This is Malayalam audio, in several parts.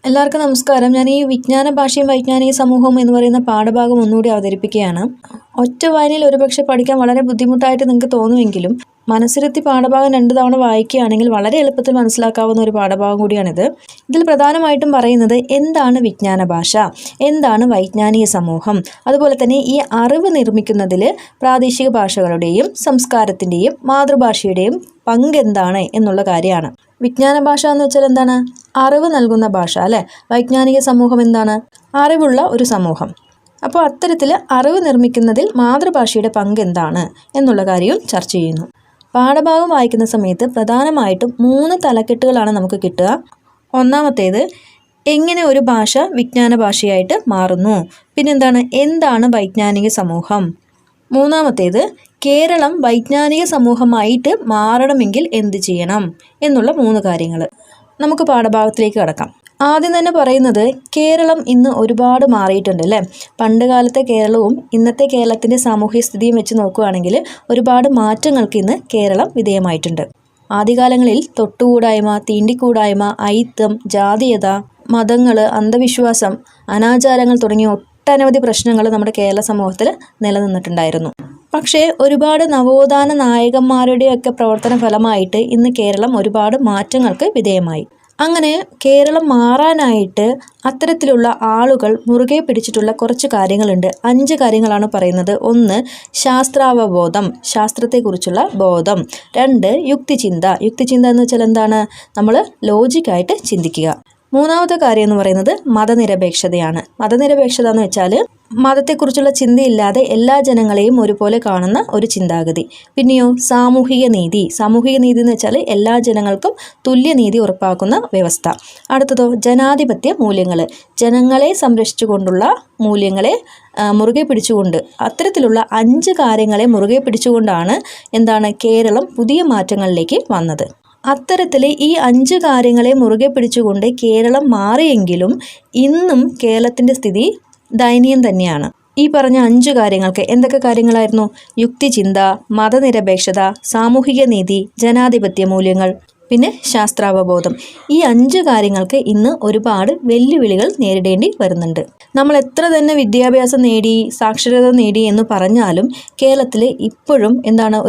എല്ലാവർക്കും നമസ്കാരം. ഞാൻ ഈ വിജ്ഞാന ഭാഷയും വൈജ്ഞാനിക സമൂഹവും എന്ന് പറയുന്ന പാഠഭാഗം ഒന്നുകൂടി അവതരിപ്പിക്കുകയാണ്. ഒറ്റ വായനയിൽ ഒരുപക്ഷെ പഠിക്കാൻ വളരെ ബുദ്ധിമുട്ടായിട്ട് നിങ്ങൾക്ക് തോന്നുമെങ്കിലും മനസ്സിരുത്തി പാഠഭാഗം 2 തവണ വായിക്കുകയാണെങ്കിൽ വളരെ എളുപ്പത്തിൽ മനസ്സിലാക്കാവുന്ന ഒരു പാഠഭാഗം കൂടിയാണിത്. ഇതിൽ പ്രധാനമായിട്ടും പറയുന്നത് എന്താണ് വിജ്ഞാന ഭാഷ, എന്താണ് വൈജ്ഞാനിക സമൂഹം, അതുപോലെ തന്നെ ഈ അറിവ് നിർമ്മിക്കുന്നതിൽ പ്രാദേശിക ഭാഷകളുടെയും സംസ്കാരത്തിൻ്റെയും മാതൃഭാഷയുടെയും പങ്കെന്താണ് എന്നുള്ള കാര്യമാണ്. വിജ്ഞാന ഭാഷ എന്ന് വെച്ചാൽ എന്താണ്? അറിവ് നൽകുന്ന ഭാഷ അല്ലേ. വൈജ്ഞാനിക സമൂഹം എന്താണ്? അറിവുള്ള ഒരു സമൂഹം. അപ്പോൾ അത്തരത്തിൽ അറിവ് നിർമ്മിക്കുന്നതിൽ മാതൃഭാഷയുടെ പങ്ക് എന്താണ് എന്നുള്ള കാര്യവും ചർച്ച ചെയ്യുന്നു. പാഠഭാഗം വായിക്കുന്ന സമയത്ത് പ്രധാനമായിട്ടും 3 തലക്കെട്ടുകളാണ് നമുക്ക് കിട്ടുക. ഒന്നാമത്തേത് എങ്ങനെ ഒരു ഭാഷ വിജ്ഞാന ഭാഷയായിട്ട് മാറുന്നു, പിന്നെന്താണ് എന്താണ് വൈജ്ഞാനിക സമൂഹം, മൂന്നാമത്തേത് കേരളം വൈജ്ഞാനിക സമൂഹമായിട്ട് മാറണമെങ്കിൽ എന്ത് ചെയ്യണം എന്നുള്ള 3 കാര്യങ്ങൾ. നമുക്ക് പാഠഭാഗത്തിലേക്ക് കടക്കാം. ആദ്യം തന്നെ പറയുന്നത് കേരളം ഇന്ന് ഒരുപാട് മാറിയിട്ടുണ്ട് അല്ലേ. പണ്ട് കാലത്തെ കേരളവും ഇന്നത്തെ കേരളത്തിൻ്റെ സാമൂഹ്യ സ്ഥിതിയും വെച്ച് നോക്കുകയാണെങ്കിൽ ഒരുപാട് മാറ്റങ്ങൾക്ക് ഇന്ന് കേരളം വിധേയമായിട്ടുണ്ട്. ആദ്യകാലങ്ങളിൽ തൊട്ടുകൂടായ്മ, തീണ്ടിക്കൂടായ്മ, അയിത്തം, ജാതീയത, മതങ്ങൾ, അന്ധവിശ്വാസം, അനാചാരങ്ങൾ തുടങ്ങിയ ഒട്ടനവധി പ്രശ്നങ്ങൾ നമ്മുടെ കേരള സമൂഹത്തിൽ നിലനിന്നിട്ടുണ്ടായിരുന്നു. പക്ഷേ ഒരുപാട് നവോത്ഥാന നായകന്മാരുടെയൊക്കെ പ്രവർത്തന ഫലമായിട്ട് ഇന്ന് കേരളം ഒരുപാട് മാറ്റങ്ങൾക്ക് വിധേയമായി. അങ്ങനെ കേരളം മാറാനായിട്ട് അത്തരത്തിലുള്ള ആളുകൾ മുറുകെ പിടിച്ചിട്ടുള്ള കുറച്ച് കാര്യങ്ങളുണ്ട്. 5 കാര്യങ്ങളാണ് പറയുന്നത്. 1 ശാസ്ത്രാവബോധം, ശാസ്ത്രത്തെക്കുറിച്ചുള്ള ബോധം. 2 യുക്തിചിന്ത. യുക്തിചിന്ത എന്ന് വെച്ചാൽ എന്താണ്? നമ്മൾ ലോജിക്കായിട്ട് ചിന്തിക്കുക. മൂന്നാമത്തെ കാര്യം എന്ന് പറയുന്നത് മതനിരപേക്ഷതയാണ്. മതനിരപേക്ഷത എന്ന് വെച്ചാൽ മതത്തെക്കുറിച്ചുള്ള ചിന്തയില്ലാതെ എല്ലാ ജനങ്ങളെയും ഒരുപോലെ കാണുന്ന ഒരു ചിന്താഗതി. പിന്നെയോ സാമൂഹിക നീതി. സാമൂഹിക നീതി എന്ന് വെച്ചാൽ എല്ലാ ജനങ്ങൾക്കും തുല്യനീതി ഉറപ്പാക്കുന്ന വ്യവസ്ഥ. അടുത്തതോ ജനാധിപത്യ മൂല്യങ്ങൾ. ജനങ്ങളെ സംരക്ഷിച്ചുകൊണ്ടുള്ള മൂല്യങ്ങളെ മുറുകെ പിടിച്ചുകൊണ്ട്, അത്തരത്തിലുള്ള 5 കാര്യങ്ങളെ മുറുകെ പിടിച്ചുകൊണ്ടാണ് എന്താണ് കേരളം പുതിയ മാറ്റങ്ങളിലേക്ക് വന്നത്. അത്തരത്തിൽ ഈ 5 കാര്യങ്ങളെ മുറുകെ പിടിച്ചുകൊണ്ട് കേരളം മാറിയെങ്കിലും ഇന്നും കേരളത്തിൻ്റെ സ്ഥിതി ദയനീയം തന്നെയാണ്. ഈ പറഞ്ഞ 5 കാര്യങ്ങൾക്ക് എന്തൊക്കെ കാര്യങ്ങളായിരുന്നു? യുക്തിചിന്ത, മതനിരപേക്ഷത, സാമൂഹിക നീതി, ജനാധിപത്യ മൂല്യങ്ങൾ, പിന്നെ ശാസ്ത്രാവബോധം. ഈ 5 കാര്യങ്ങൾക്ക് ഇന്ന് ഒരുപാട് വെല്ലുവിളികൾ നേരിടേണ്ടി വരുന്നുണ്ട്. നമ്മൾ എത്ര തന്നെ വിദ്യാഭ്യാസം നേടി, സാക്ഷരത നേടി എന്ന് പറഞ്ഞാലും കേരളത്തിൽ ഇപ്പോഴും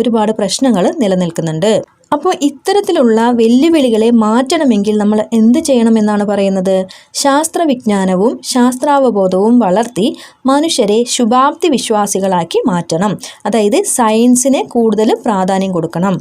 ഒരുപാട് പ്രശ്നങ്ങൾ നിലനിൽക്കുന്നുണ്ട്. അപ്പോൾ ഇത്തരത്തിലുള്ള വെല്ലുവിളികളെ മാറ്റണമെങ്കിൽ നമ്മൾ എന്ത് ചെയ്യണമെന്നാണ് പറയുന്നത്? ശാസ്ത്രവിജ്ഞാനവും ശാസ്ത്രാവബോധവും വളർത്തി മനുഷ്യരെ ശുഭാപ്തി വിശ്വാസികളാക്കി മാറ്റണം. അതായത് സയൻസിനെ കൂടുതൽ പ്രാധാന്യം കൊടുക്കണം.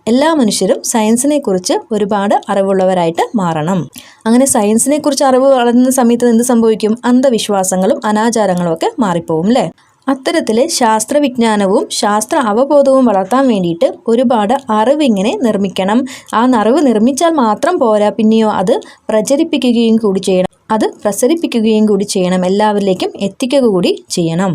എല്ലാ മനുഷ്യരും സയൻസിനെ കുറിച്ച് ഒരുപാട് അറിവുള്ളവരായിട്ട് മാറണം. അങ്ങനെ സയൻസിനെ കുറിച്ച് അറിവ് വളരുന്ന സമയത്ത് എന്ത് സംഭവിക്കും? അന്ധവിശ്വാസങ്ങളും അനാചാരങ്ങളും ഒക്കെ മാറിപ്പോവും അല്ലേ. അത്തരത്തിൽ ശാസ്ത്രവിജ്ഞാനവും ശാസ്ത്ര അവബോധവും വളർത്താൻ വേണ്ടിയിട്ട് ഒരുപാട് അറിവിങ്ങനെ നിർമ്മിക്കണം. ആ അറിവ് നിർമ്മിച്ചാൽ മാത്രം പോരാ, പിന്നെയോ അത് പ്രചരിപ്പിക്കുകയും കൂടി ചെയ്യണം, അത് പ്രസരിപ്പിക്കുകയും കൂടി ചെയ്യണം, എല്ലാവരിലേക്കും എത്തിക്കുക കൂടി ചെയ്യണം.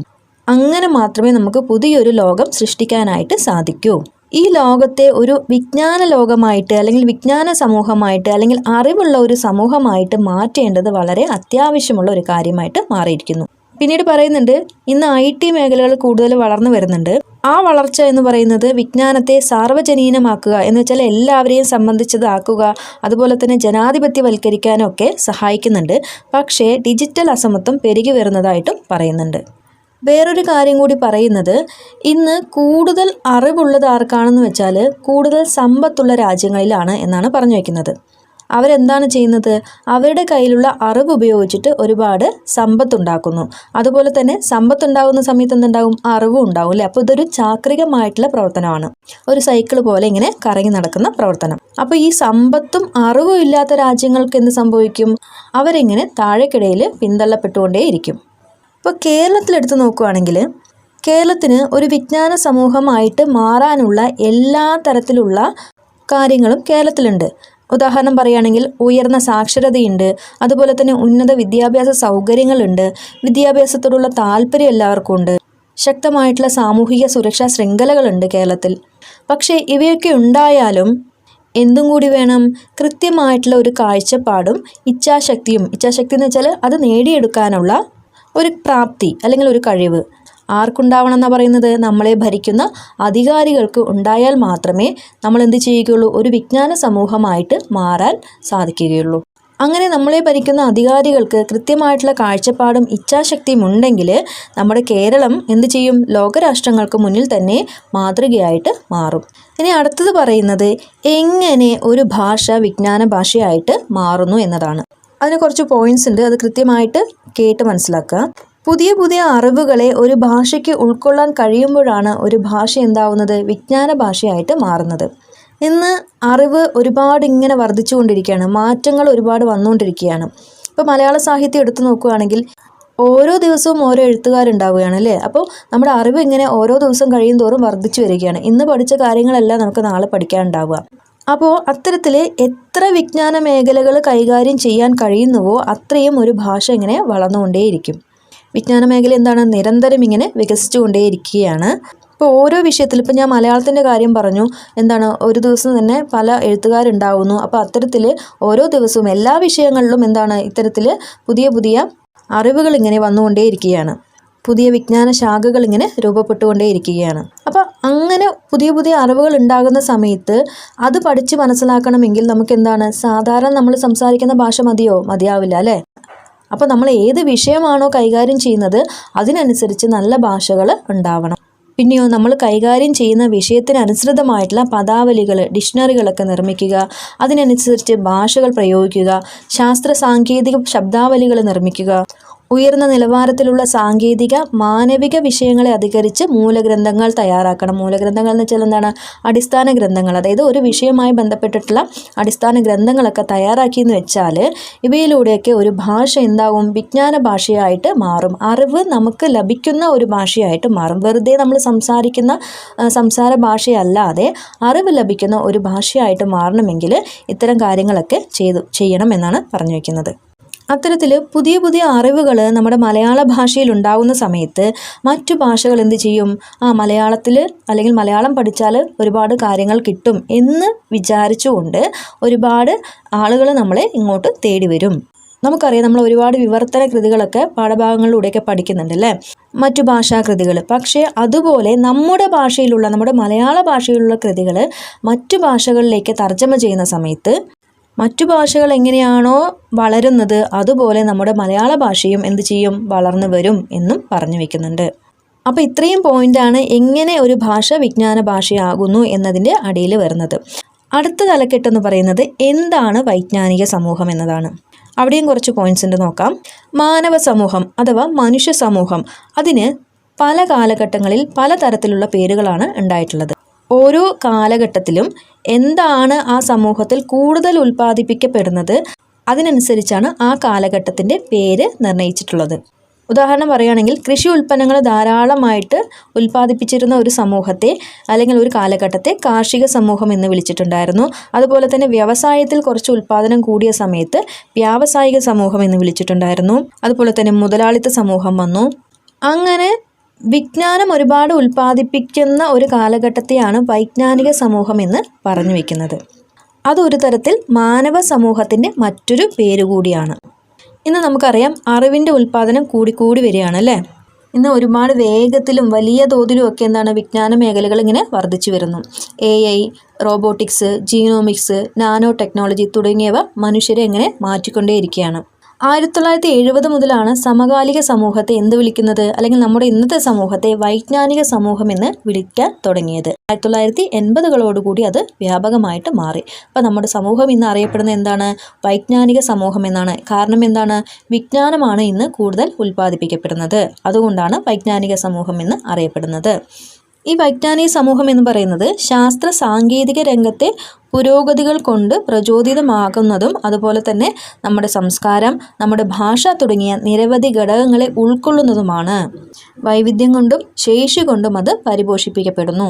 അങ്ങനെ മാത്രമേ നമുക്ക് പുതിയൊരു ലോകം സൃഷ്ടിക്കാനായിട്ട് സാധിക്കൂ. ഈ ലോകത്തെ ഒരു വിജ്ഞാന ലോകമായിട്ട് അല്ലെങ്കിൽ വിജ്ഞാന സമൂഹമായിട്ട് അല്ലെങ്കിൽ അറിവുള്ള ഒരു സമൂഹമായിട്ട് മാറ്റേണ്ടത് വളരെ അത്യാവശ്യമുള്ള ഒരു കാര്യമായിട്ട് മാറിയിരിക്കുന്നു. പിന്നീട് പറയുന്നുണ്ട് ഇന്ന് IT മേഖലകൾ കൂടുതൽ വളർന്നു വരുന്നുണ്ട്. ആ വളർച്ച എന്ന് പറയുന്നത് വിജ്ഞാനത്തെ സാർവജനീനമാക്കുക എന്ന് വെച്ചാൽ എല്ലാവരെയും സംബന്ധിച്ചതാക്കുക, അതുപോലെ തന്നെ ജനാധിപത്യവൽക്കരിക്കാനൊക്കെ സഹായിക്കുന്നുണ്ട്. പക്ഷേ ഡിജിറ്റൽ അസമത്വം പെരുകി വരുന്നതായിട്ടും പറയുന്നുണ്ട്. വേറൊരു കാര്യം കൂടി പറയുന്നത് ഇന്ന് കൂടുതൽ അറിവുള്ളത് ആർക്കാണെന്ന് വെച്ചാൽ കൂടുതൽ സമ്പത്തുള്ള രാജ്യങ്ങളിലാണ് എന്നാണ് പറഞ്ഞു വയ്ക്കുന്നത്. അവരെന്താണ് ചെയ്യുന്നത്? അവരുടെ കയ്യിലുള്ള അറിവ് ഉപയോഗിച്ചിട്ട് ഒരുപാട് സമ്പത്തുണ്ടാക്കുന്നു. അതുപോലെ തന്നെ സമ്പത്തുണ്ടാകുന്ന സമയത്ത് എന്തുണ്ടാകും? അറിവും ഉണ്ടാവും അല്ലേ. അപ്പോൾ ഇതൊരു ചാക്രികമായിട്ടുള്ള പ്രവർത്തനമാണ്. ഒരു സൈക്കിൾ പോലെ ഇങ്ങനെ കറങ്ങി നടക്കുന്ന പ്രവർത്തനം. അപ്പോൾ ഈ സമ്പത്തും അറിവും ഇല്ലാത്ത രാജ്യങ്ങൾക്ക് എന്ത് സംഭവിക്കും? അവരിങ്ങനെ താഴേക്കിടയിൽ പിന്തള്ളപ്പെട്ടുകൊണ്ടേയിരിക്കും. ഇപ്പോൾ കേരളത്തിലെടുത്ത് നോക്കുകയാണെങ്കിൽ കേരളത്തിന് ഒരു വിജ്ഞാന സമൂഹമായിട്ട് മാറാനുള്ള എല്ലാ തരത്തിലുള്ള കാര്യങ്ങളും കേരളത്തിലുണ്ട്. ഉദാഹരണം പറയുകയാണെങ്കിൽ ഉയർന്ന സാക്ഷരതയുണ്ട്, അതുപോലെ തന്നെ ഉന്നത വിദ്യാഭ്യാസ സൗകര്യങ്ങളുണ്ട്, വിദ്യാഭ്യാസത്തോടുള്ള താല്പര്യം എല്ലാവർക്കും ഉണ്ട്, ശക്തമായിട്ടുള്ള സാമൂഹിക സുരക്ഷാ ശൃംഖലകളുണ്ട് കേരളത്തിൽ. പക്ഷേ ഇവയൊക്കെ ഉണ്ടായാലും എന്തും കൂടി വേണം? കൃത്യമായിട്ടുള്ള ഒരു കാഴ്ചപ്പാടും ഇച്ഛാശക്തിയും. ഇച്ഛാശക്തി എന്ന് വെച്ചാൽ അത് നേടിയെടുക്കാനുള്ള ഒരു പ്രാപ്തി അല്ലെങ്കിൽ ഒരു കഴിവ് ആർക്കുണ്ടാവണം എന്നാണ് പറയുന്നത്? നമ്മളെ ഭരിക്കുന്ന അധികാരികൾക്ക് ഉണ്ടായാൽ മാത്രമേ നമ്മൾ എന്ത് ചെയ്യുകയുള്ളൂ? ഒരു വിജ്ഞാന സമൂഹമായിട്ട് മാറാൻ സാധിക്കുകയുള്ളൂ. അങ്ങനെ നമ്മളെ ഭരിക്കുന്ന അധികാരികൾക്ക് കൃത്യമായിട്ടുള്ള കാഴ്ചപ്പാടും ഇച്ഛാശക്തിയും ഉണ്ടെങ്കിൽ നമ്മുടെ കേരളം എന്ത് ചെയ്യും? ലോകരാഷ്ട്രങ്ങൾക്ക് മുന്നിൽ തന്നെ മാതൃകയായിട്ട് മാറും. ഇനി അടുത്തത് പറയുന്നത് എങ്ങനെ ഒരു ഭാഷ വിജ്ഞാന ഭാഷയായിട്ട് മാറുന്നു എന്നതാണ്. അതിന് കുറച്ച് പോയിന്റ്സ് ഉണ്ട്, അത് കൃത്യമായിട്ട് കേട്ട് മനസ്സിലാക്കുക. പുതിയ പുതിയ അറിവുകളെ ഒരു ഭാഷയ്ക്ക് ഉൾക്കൊള്ളാൻ കഴിയുമ്പോഴാണ് ഒരു ഭാഷ എന്താവുന്നത്? വിജ്ഞാന ഭാഷയായിട്ട് മാറുന്നത്. ഇന്ന് അറിവ് ഒരുപാട് ഇങ്ങനെ വർദ്ധിച്ചുകൊണ്ടിരിക്കുകയാണ്, മാറ്റങ്ങൾ ഒരുപാട് വന്നുകൊണ്ടിരിക്കുകയാണ്. ഇപ്പോൾ മലയാള സാഹിത്യം എടുത്തു നോക്കുകയാണെങ്കിൽ ഓരോ ദിവസവും ഓരോ എഴുത്തുകാരുണ്ടാവുകയാണ് അല്ലേ. അപ്പോൾ നമ്മുടെ അറിവ് ഇങ്ങനെ ഓരോ ദിവസം കഴിയും തോറും വർദ്ധിച്ചു വരികയാണ്. ഇന്ന് പഠിച്ച കാര്യങ്ങളെല്ലാം നമുക്ക് നാളെ പഠിക്കാനുണ്ടാവുക. അപ്പോൾ അത്തരത്തിൽ എത്ര വിജ്ഞാന മേഖലകൾ കൈകാര്യം ചെയ്യാൻ കഴിയുന്നുവോ അത്രയും ഒരു ഭാഷ ഇങ്ങനെ വളർന്നുകൊണ്ടേയിരിക്കും. വിജ്ഞാന മേഖല എന്താണ്? നിരന്തരം ഇങ്ങനെ വികസിച്ചുകൊണ്ടേയിരിക്കുകയാണ്. ഇപ്പോൾ ഓരോ വിഷയത്തിൽ, ഇപ്പോൾ ഞാൻ മലയാളത്തിൻ്റെ കാര്യം പറഞ്ഞു, എന്താണ്, ഒരു ദിവസം തന്നെ പല എഴുത്തുകാരുണ്ടാവുന്നു. അപ്പോൾ അത്തരത്തിൽ ഓരോ ദിവസവും എല്ലാ വിഷയങ്ങളിലും എന്താണ്, ഇത്തരത്തിൽ പുതിയ പുതിയ അറിവുകൾ ഇങ്ങനെ വന്നുകൊണ്ടേയിരിക്കുകയാണ്. പുതിയ വിജ്ഞാന ശാഖകൾ ഇങ്ങനെ രൂപപ്പെട്ടുകൊണ്ടേയിരിക്കുകയാണ്. അപ്പോൾ അങ്ങനെ പുതിയ പുതിയ അറിവുകൾ ഉണ്ടാകുന്ന സമയത്ത് അത് പഠിച്ച് മനസ്സിലാക്കണമെങ്കിൽ നമുക്ക് എന്താണ്, സാധാരണ നമ്മൾ സംസാരിക്കുന്ന ഭാഷ മതിയോ? മതിയാവില്ല അല്ലേ. അപ്പോൾ നമ്മൾ ഏത് വിഷയമാണോ കൈകാര്യം ചെയ്യുന്നത് അതിനനുസരിച്ച് നല്ല ഭാഷകൾ ഉണ്ടാവണം. പിന്നെയോ നമ്മൾ കൈകാര്യം ചെയ്യുന്ന വിഷയത്തിനനുസൃതമായിട്ടുള്ള പദാവലികൾ, ഡിക്ഷണറികളൊക്കെ നിർമ്മിക്കുക, അതിനനുസരിച്ച് ഭാഷകൾ പ്രയോഗിക്കുക, ശാസ്ത്ര സാങ്കേതിക ശബ്ദാവലികൾ നിർമ്മിക്കുക, ഉയർന്ന നിലവാരത്തിലുള്ള സാങ്കേതിക മാനവിക വിഷയങ്ങളെ അധികരിച്ച് മൂലഗ്രന്ഥങ്ങൾ തയ്യാറാക്കണം. മൂലഗ്രന്ഥങ്ങൾ എന്ന് വെച്ചാൽ എന്താണ്? അടിസ്ഥാന ഗ്രന്ഥങ്ങൾ, അതായത് ഒരു വിഷയവുമായി ബന്ധപ്പെട്ടിട്ടുള്ള അടിസ്ഥാന ഗ്രന്ഥങ്ങളൊക്കെ തയ്യാറാക്കിയെന്ന് വെച്ചാൽ ഇവയിലൂടെയൊക്കെ ഒരു ഭാഷ എന്താവും? വിജ്ഞാന ഭാഷയായിട്ട് മാറും. അറിവ് നമുക്ക് ലഭിക്കുന്ന ഒരു ഭാഷയായിട്ട് മാറും. വെറുതെ നമ്മൾ സംസാരിക്കുന്ന സംസാര ഭാഷയല്ലാതെ അറിവ് ലഭിക്കുന്ന ഒരു ഭാഷയായിട്ട് മാറണമെങ്കിൽ ഇത്തരം കാര്യങ്ങളൊക്കെ ചെയ്യണം എന്നാണ് പറഞ്ഞു വയ്ക്കുന്നത്. അത്തരത്തിൽ പുതിയ പുതിയ അറിവുകൾ നമ്മുടെ മലയാള ഭാഷയിൽ ഉണ്ടാകുന്ന സമയത്ത് മറ്റു ഭാഷകൾ എന്ത് ചെയ്യും? മലയാളത്തിൽ അല്ലെങ്കിൽ മലയാളം പഠിച്ചാൽ ഒരുപാട് കാര്യങ്ങൾ കിട്ടും എന്ന് വിചാരിച്ചുകൊണ്ട് ഒരുപാട് ആളുകൾ നമ്മളെ ഇങ്ങോട്ട് തേടി വരും. നമുക്കറിയാം, നമ്മൾ ഒരുപാട് വിവർത്തന കൃതികളൊക്കെ പാഠഭാഗങ്ങളിലൂടെയൊക്കെ പഠിക്കുന്നുണ്ട് അല്ലേ, മറ്റു ഭാഷാകൃതികൾ. പക്ഷേ അതുപോലെ നമ്മുടെ ഭാഷയിലുള്ള, നമ്മുടെ മലയാള ഭാഷയിലുള്ള കൃതികൾ മറ്റു ഭാഷകളിലേക്ക് തർജ്ജമ ചെയ്യുന്ന സമയത്ത് മറ്റു ഭാഷകൾ എങ്ങനെയാണോ വളരുന്നത് അതുപോലെ നമ്മുടെ മലയാള ഭാഷയും എന്ത് ചെയ്യും? വളർന്നു വരും എന്നും പറഞ്ഞു വയ്ക്കുന്നുണ്ട്. അപ്പോൾ ഇത്രയും പോയിൻ്റാണ് എങ്ങനെ ഒരു ഭാഷ വിജ്ഞാന ഭാഷയാകുന്നു എന്നതിൻ്റെ അടിയിൽ വരുന്നത്. അടുത്ത തലക്കെട്ടെന്ന് പറയുന്നത് എന്താണ് വൈജ്ഞാനിക സമൂഹം എന്നതാണ്. അവിടെയും കുറച്ച് പോയിന്റ്സ് ഉണ്ട്, നോക്കാം. മാനവ സമൂഹം അഥവാ മനുഷ്യ സമൂഹം, അതിന് പല കാലഘട്ടങ്ങളിൽ പലതരത്തിലുള്ള പേരുകളാണ് ഉണ്ടായിട്ടുള്ളത്. ഓരോ കാലഘട്ടത്തിലും എന്താണ് ആ സമൂഹത്തിൽ കൂടുതൽ ഉൽപ്പാദിപ്പിക്കപ്പെടുന്നത് അതിനനുസരിച്ചാണ് ആ കാലഘട്ടത്തിൻ്റെ പേര് നിർണയിച്ചിട്ടുള്ളത്. ഉദാഹരണം പറയുകയാണെങ്കിൽ കൃഷി ഉൽപ്പന്നങ്ങൾ ധാരാളമായിട്ട് ഉൽപ്പാദിപ്പിച്ചിരുന്ന ഒരു സമൂഹത്തെ അല്ലെങ്കിൽ ഒരു കാലഘട്ടത്തെ കാർഷിക സമൂഹം എന്ന് വിളിച്ചിട്ടുണ്ടായിരുന്നു. അതുപോലെ തന്നെ വ്യവസായത്തിൽ കുറച്ച് ഉൽപ്പാദനം കൂടിയ സമയത്ത് വ്യാവസായിക സമൂഹം എന്ന് വിളിച്ചിട്ടുണ്ടായിരുന്നു. അതുപോലെ തന്നെ മുതലാളിത്ത സമൂഹം വന്നു. അങ്ങനെ വിജ്ഞാനം ഒരുപാട് ഉൽപ്പാദിപ്പിക്കുന്ന ഒരു കാലഘട്ടത്തെയാണ് വൈജ്ഞാനിക സമൂഹം എന്ന് പറഞ്ഞു വയ്ക്കുന്നത്. അതൊരു തരത്തിൽ മാനവ സമൂഹത്തിൻ്റെ മറ്റൊരു പേരുകൂടിയാണ്. ഇന്ന് നമുക്കറിയാം അറിവിൻ്റെ ഉൽപ്പാദനം കൂടിക്കൂടി വരികയാണ് അല്ലേ. ഇന്ന് ഒരുപാട് വേഗത്തിലും വലിയ തോതിലും ഒക്കെ എന്താണ് വിജ്ഞാന മേഖലകൾ ഇങ്ങനെ വർദ്ധിച്ചു വരുന്നു. AI, robotics, genomics, nano technology തുടങ്ങിയവ മനുഷ്യരെ ഇങ്ങനെ മാറ്റിക്കൊണ്ടേയിരിക്കുകയാണ്. 1970 മുതലാണ് സമകാലിക സമൂഹത്തെ എന്ത് വിളിക്കുന്നത്, അല്ലെങ്കിൽ നമ്മുടെ ഇന്നത്തെ സമൂഹത്തെ വൈജ്ഞാനിക സമൂഹം എന്ന് വിളിക്കാൻ തുടങ്ങിയത്. 1980കളോടുകൂടി അത് വ്യാപകമായിട്ട് മാറി. അപ്പം നമ്മുടെ സമൂഹം ഇന്ന് അറിയപ്പെടുന്നത് എന്താണ്? വൈജ്ഞാനിക സമൂഹം എന്നാണ്. കാരണം എന്താണ്? വിജ്ഞാനമാണ് ഇന്ന് കൂടുതൽ ഉൽപ്പാദിപ്പിക്കപ്പെടുന്നത്. അതുകൊണ്ടാണ് വൈജ്ഞാനിക സമൂഹം എന്ന് അറിയപ്പെടുന്നത്. ഈ വൈജ്ഞാനിക സമൂഹം എന്ന് പറയുന്നത് ശാസ്ത്ര സാങ്കേതിക രംഗത്തെ പുരോഗതികൾ കൊണ്ട് പ്രചോദിതമാകുന്നതും അതുപോലെ തന്നെ നമ്മുടെ സംസ്കാരം, നമ്മുടെ ഭാഷ തുടങ്ങിയ നിരവധി ഘടകങ്ങളെ ഉൾക്കൊള്ളുന്നതുമാണ്. വൈവിധ്യം കൊണ്ടും ശേഷി കൊണ്ടും അത് പരിപോഷിപ്പിക്കപ്പെടുന്നു.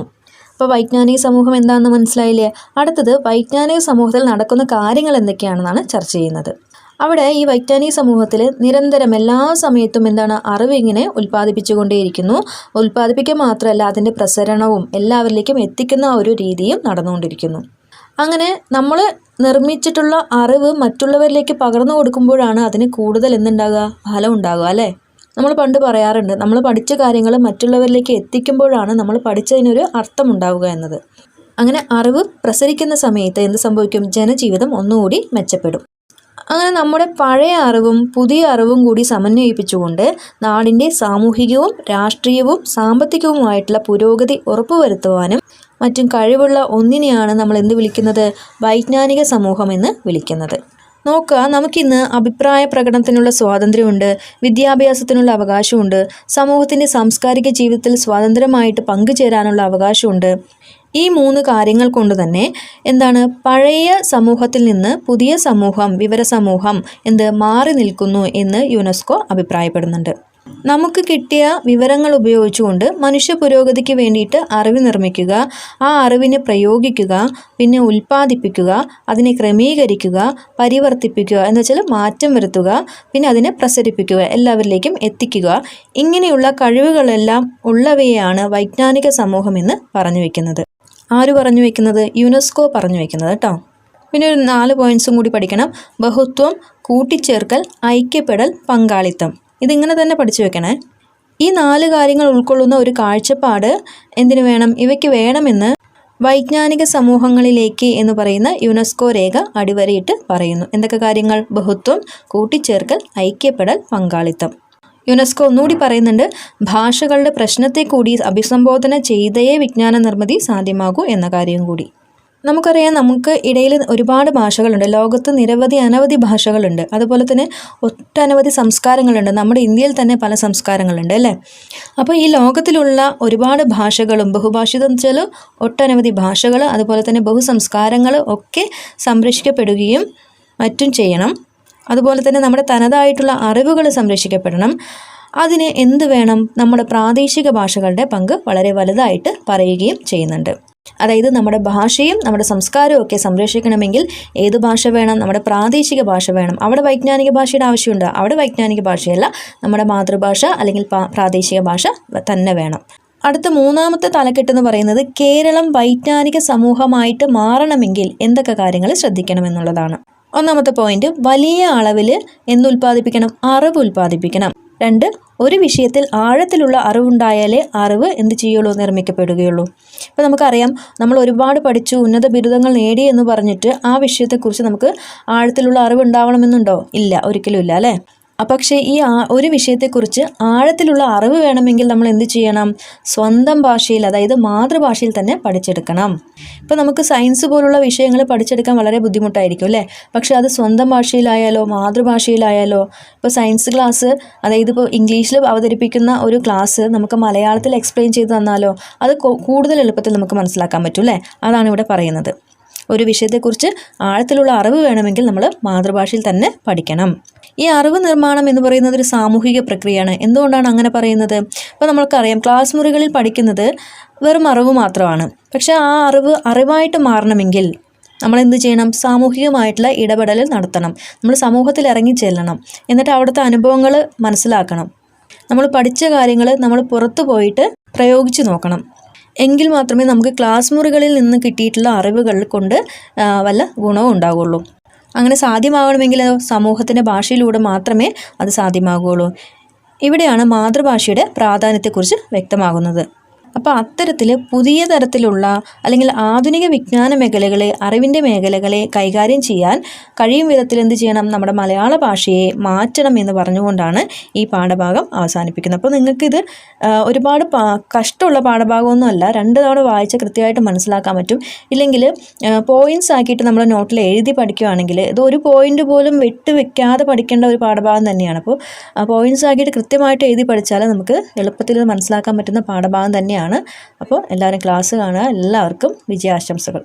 അപ്പോൾ വൈജ്ഞാനിക സമൂഹം എന്താണെന്ന് മനസ്സിലായില്ലേ? അടുത്തത് വൈജ്ഞാനിക സമൂഹത്തിൽ നടക്കുന്ന കാര്യങ്ങൾ എന്തൊക്കെയാണെന്നാണ് ചർച്ച ചെയ്യുന്നത്. അവിടെ ഈ വൈജ്ഞാനിക സമൂഹത്തിൽ നിരന്തരം എല്ലാ സമയത്തും എന്താണ് അറിവ് ഇങ്ങനെ ഉൽപ്പാദിപ്പിച്ചുകൊണ്ടേയിരിക്കുന്നു. ഉൽപ്പാദിപ്പിക്കുക മാത്രമല്ല അതിൻ്റെ പ്രസരണവും എല്ലാവരിലേക്കും എത്തിക്കുന്ന ഒരു രീതിയും നടന്നുകൊണ്ടിരിക്കുന്നു. അങ്ങനെ നമ്മൾ നിർമ്മിച്ചിട്ടുള്ള അറിവ് മറ്റുള്ളവരിലേക്ക് പകർന്നു കൊടുക്കുമ്പോഴാണ് അതിന് കൂടുതൽ എന്തുണ്ടാകുക? ഫലം ഉണ്ടാകുക അല്ലേ. നമ്മൾ പണ്ട് പറയാറുണ്ട്, നമ്മൾ പഠിച്ച കാര്യങ്ങൾ മറ്റുള്ളവരിലേക്ക് എത്തിക്കുമ്പോഴാണ് നമ്മൾ പഠിച്ചതിനൊരു അർത്ഥം ഉണ്ടാവുക എന്നത്. അങ്ങനെ അറിവ് പ്രസരിക്കുന്ന സമയത്ത് എന്ത് സംഭവിക്കും? ജനജീവിതം ഒന്നുകൂടി മെച്ചപ്പെടും. അങ്ങനെ നമ്മുടെ പഴയ അറിവും പുതിയ അറിവും കൂടി സമന്വയിപ്പിച്ചുകൊണ്ട് നാടിൻ്റെ സാമൂഹികവും രാഷ്ട്രീയവും സാമ്പത്തികവുമായിട്ടുള്ള പുരോഗതി ഉറപ്പുവരുത്തുവാനും മറ്റും കഴിവുള്ള ഒന്നിനെയാണ് നമ്മൾ എന്ത് വിളിക്കുന്നത്? വൈജ്ഞാനിക സമൂഹം എന്ന് വിളിക്കുന്നത്. നോക്കുക, നമുക്കിന്ന് അഭിപ്രായ പ്രകടനത്തിനുള്ള സ്വാതന്ത്ര്യമുണ്ട്, വിദ്യാഭ്യാസത്തിനുള്ള അവകാശമുണ്ട്, സമൂഹത്തിൻ്റെ സാംസ്കാരിക ജീവിതത്തിൽ സ്വതന്ത്രമായിട്ട് പങ്കുചേരാനുള്ള അവകാശമുണ്ട്. ഈ 3 കാര്യങ്ങൾ കൊണ്ട് തന്നെ എന്താണ്, പഴയ സമൂഹത്തിൽ നിന്ന് പുതിയ സമൂഹം, വിവര സമൂഹം മാറി നിൽക്കുന്നു എന്ന് യുനെസ്കോ അഭിപ്രായപ്പെടുന്നുണ്ട്. നമുക്ക് കിട്ടിയ വിവരങ്ങൾ ഉപയോഗിച്ചുകൊണ്ട് മനുഷ്യ പുരോഗതിക്ക് വേണ്ടിയിട്ട് അറിവ് നിർമ്മിക്കുക, ആ അറിവിനെ പ്രയോഗിക്കുക, പിന്നെ ഉൽപ്പാദിപ്പിക്കുക, അതിനെ ക്രമീകരിക്കുക, പരിവർത്തിപ്പിക്കുക എന്ന് വെച്ചാൽ മാറ്റം വരുത്തുക, പിന്നെ അതിനെ പ്രസരിപ്പിക്കുക, എല്ലാവരിലേക്കും എത്തിക്കുക. ഇങ്ങനെയുള്ള കഴിവുകളെല്ലാം ഉള്ളവയെയാണ് വൈജ്ഞാനിക സമൂഹം എന്ന് പറഞ്ഞു വയ്ക്കുന്നത്. ആര് പറഞ്ഞു വയ്ക്കുന്നത്? യുനെസ്കോ പറഞ്ഞു വയ്ക്കുന്നത് കേട്ടോ. പിന്നെ ഒരു 4 പോയിൻറ്സും കൂടി പഠിക്കണം. ബഹുത്വം, കൂട്ടിച്ചേർക്കൽ, ഐക്യപ്പെടൽ, പങ്കാളിത്തം. ഇതിങ്ങനെ തന്നെ പഠിച്ചു വെക്കണേ. ഈ 4 കാര്യങ്ങൾ ഉൾക്കൊള്ളുന്ന ഒരു കാഴ്ചപ്പാട് എന്തിനു വേണം? ഇവയ്ക്ക് വേണമെന്ന് വൈജ്ഞാനിക സമൂഹങ്ങളിലേക്ക് എന്ന് പറയുന്ന യുനെസ്കോ രേഖ അടിവരയിട്ട് പറയുന്നു. എന്തൊക്കെ കാര്യങ്ങൾ? ബഹുത്വം, കൂട്ടിച്ചേർക്കൽ, ഐക്യപ്പെടൽ, പങ്കാളിത്തം. യുനെസ്കോ ഒന്നുകൂടി പറയുന്നുണ്ട്, ഭാഷകളുടെ പ്രശ്നത്തെ കൂടി അഭിസംബോധന ചെയ്തേ വിജ്ഞാന നിർമ്മിതി സാധ്യമാകൂ എന്ന കാര്യം കൂടി. നമുക്കറിയാം, നമുക്ക് ഇടയിൽ ഒരുപാട് ഭാഷകളുണ്ട്. ലോകത്ത് അനവധി ഭാഷകളുണ്ട്. അതുപോലെ തന്നെ ഒട്ടനവധി സംസ്കാരങ്ങളുണ്ട്. നമ്മുടെ ഇന്ത്യയിൽ തന്നെ പല സംസ്കാരങ്ങളുണ്ട് അല്ലേ? അപ്പോൾ ഈ ലോകത്തിലുള്ള ഒരുപാട് ഭാഷകളും, ബഹുഭാഷിതം എന്ന് വെച്ചാൽ ഒട്ടനവധി ഭാഷകൾ, അതുപോലെ തന്നെ ബഹുസംസ്കാരങ്ങൾ ഒക്കെ സംരക്ഷിക്കപ്പെടുകയും മറ്റും ചെയ്യണം. അതുപോലെ തന്നെ നമ്മുടെ തനതായിട്ടുള്ള അറിവുകൾ സംരക്ഷിക്കപ്പെടണം. അതിന് എന്ത് വേണം? നമ്മുടെ പ്രാദേശിക ഭാഷകളുടെ പങ്ക് വളരെ വലുതായിട്ട് പറയുകയും ചെയ്യുന്നുണ്ട്. അതായത് നമ്മുടെ ഭാഷയും നമ്മുടെ സംസ്കാരവും ഒക്കെ സംരക്ഷിക്കണമെങ്കിൽ ഏത് ഭാഷ വേണം? നമ്മുടെ പ്രാദേശിക ഭാഷ വേണം. അവിടെ വൈജ്ഞാനിക ഭാഷയുടെ ആവശ്യമുണ്ട്. അവിടെ വൈജ്ഞാനിക ഭാഷയല്ല, നമ്മുടെ മാതൃഭാഷ അല്ലെങ്കിൽ പ്രാദേശിക ഭാഷ തന്നെ വേണം. അടുത്ത 3ാമത്തെ തലക്കെട്ടെന്ന് പറയുന്നത് കേരളം വൈജ്ഞാനിക സമൂഹമായിട്ട് മാറണമെങ്കിൽ എന്തൊക്കെ കാര്യങ്ങൾ ശ്രദ്ധിക്കണമെന്നുള്ളതാണ്. 1ാമത്തെ പോയിന്റ്, വലിയ അളവിൽ ഉൽപ്പാദിപ്പിക്കണം? അറിവ് ഉൽപ്പാദിപ്പിക്കണം. 2, ഒരു വിഷയത്തിൽ ആഴത്തിലുള്ള അറിവുണ്ടായാലേ അറിവ് നിർമ്മിക്കപ്പെടുകയുള്ളൂ. ഇപ്പോൾ നമുക്കറിയാം, നമ്മൾ ഒരുപാട് പഠിച്ചു, ഉന്നത ബിരുദങ്ങൾ നേടി എന്ന് പറഞ്ഞിട്ട് ആ വിഷയത്തെക്കുറിച്ച് നമുക്ക് ആഴത്തിലുള്ള അറിവ് ഉണ്ടാവണമെന്നുണ്ടോ? ഇല്ല, ഒരിക്കലും ഇല്ല അല്ലേ? പക്ഷേ ഈ ഒരു വിഷയത്തെക്കുറിച്ച് ആഴത്തിലുള്ള അറിവ് വേണമെങ്കിൽ നമ്മൾ എന്ത് ചെയ്യണം? സ്വന്തം ഭാഷയിൽ, അതായത് മാതൃഭാഷയിൽ തന്നെ പഠിച്ചെടുക്കണം. ഇപ്പോൾ നമുക്ക് സയൻസ് പോലുള്ള വിഷയങ്ങൾ പഠിച്ചെടുക്കാൻ വളരെ ബുദ്ധിമുട്ടായിരിക്കും അല്ലേ? പക്ഷേ അത് സ്വന്തം ഭാഷയിലായാലോ മാതൃഭാഷയിലായാലോ, ഇപ്പോൾ സയൻസ് ക്ലാസ്, അതായത് ഇപ്പോൾ ഇംഗ്ലീഷിൽ അവതരിപ്പിക്കുന്ന ഒരു ക്ലാസ് നമുക്ക് മലയാളത്തിൽ എക്സ്പ്ലെയിൻ ചെയ്ത് തന്നാലോ അത് കൂടുതൽ എളുപ്പത്തിൽ നമുക്ക് മനസ്സിലാക്കാൻ പറ്റും അല്ലേ? അതാണ് ഇവിടെ പറയുന്നത്. ഒരു വിഷയത്തെക്കുറിച്ച് ആഴത്തിലുള്ള അറിവ് വേണമെങ്കിൽ നമ്മൾ മാതൃഭാഷയിൽ തന്നെ പഠിക്കണം. ഈ അറിവ് നിർമ്മാണം എന്ന് പറയുന്നത് ഒരു സാമൂഹിക പ്രക്രിയയാണ്. എന്തുകൊണ്ടാണ് അങ്ങനെ പറയുന്നത്? ഇപ്പോൾ നമ്മൾക്കറിയാം, ക്ലാസ് മുറികളിൽ പഠിക്കുന്നത് വെറും അറിവ് മാത്രമാണ്. പക്ഷേ ആ അറിവായിട്ട് മാറണമെങ്കിൽ നമ്മൾ എന്ത് ചെയ്യണം? സാമൂഹികമായിട്ടുള്ള ഇടപെടൽ നടത്തണം. നമ്മൾ സമൂഹത്തിൽ ഇറങ്ങി ചെല്ലണം. എന്നിട്ട് അവിടുത്തെ അനുഭവങ്ങൾ മനസ്സിലാക്കണം. നമ്മൾ പഠിച്ച കാര്യങ്ങൾ നമ്മൾ പുറത്തു പോയിട്ട് പ്രയോഗിച്ച് നോക്കണം. എങ്കിൽ മാത്രമേ നമുക്ക് ക്ലാസ് മുറികളിൽ നിന്ന് കിട്ടിയിട്ടുള്ള അറിവുകൾ കൊണ്ട് വല്ല ഗുണവും ഉണ്ടാകുള്ളൂ. അങ്ങനെ സാധ്യമാകണമെങ്കിൽ സമൂഹത്തിൻ്റെ ഭാഷയിലൂടെ മാത്രമേ അത് സാധ്യമാകുകയുള്ളൂ. ഇവിടെയാണ് മാതൃഭാഷയുടെ പ്രാധാന്യത്തെക്കുറിച്ച് വ്യക്തമാകുന്നത്. അപ്പോൾ അത്തരത്തിൽ പുതിയ തരത്തിലുള്ള അല്ലെങ്കിൽ ആധുനിക വിജ്ഞാന മേഖലകളെ, അറിവിൻ്റെ മേഖലകളെ കൈകാര്യം ചെയ്യാൻ കഴിയും വിധത്തിൽ എന്ത് ചെയ്യണം? നമ്മുടെ മലയാള ഭാഷയെ മാറ്റണം എന്ന് പറഞ്ഞുകൊണ്ടാണ് ഈ പാഠഭാഗം അവസാനിപ്പിക്കുന്നത്. അപ്പോൾ നിങ്ങൾക്കിത് ഒരുപാട് കഷ്ടമുള്ള പാഠഭാഗമൊന്നുമല്ല. 2 തവണ വായിച്ച് കൃത്യമായിട്ട് മനസ്സിലാക്കാൻ പറ്റും. ഇല്ലെങ്കിൽ പോയിൻറ്റ്സ് ആക്കിയിട്ട് നമ്മൾ നോട്ടിൽ എഴുതി പഠിക്കുകയാണെങ്കിൽ ഇത് ഒരു പോയിൻ്റ് പോലും വെക്കാതെ പഠിക്കേണ്ട ഒരു പാഠഭാഗം തന്നെയാണ്. അപ്പോൾ പോയിൻറ്റ്സ് ആക്കിയിട്ട് കൃത്യമായിട്ട് എഴുതി പഠിച്ചാൽ നമുക്ക് എളുപ്പത്തിൽ ഇത് മനസ്സിലാക്കാൻ പറ്റുന്ന പാഠഭാഗം തന്നെയാണ്. അപ്പോൾ എല്ലാവരും ക്ലാസ് കാണുക. എല്ലാവർക്കും വിജയാശംസകൾ.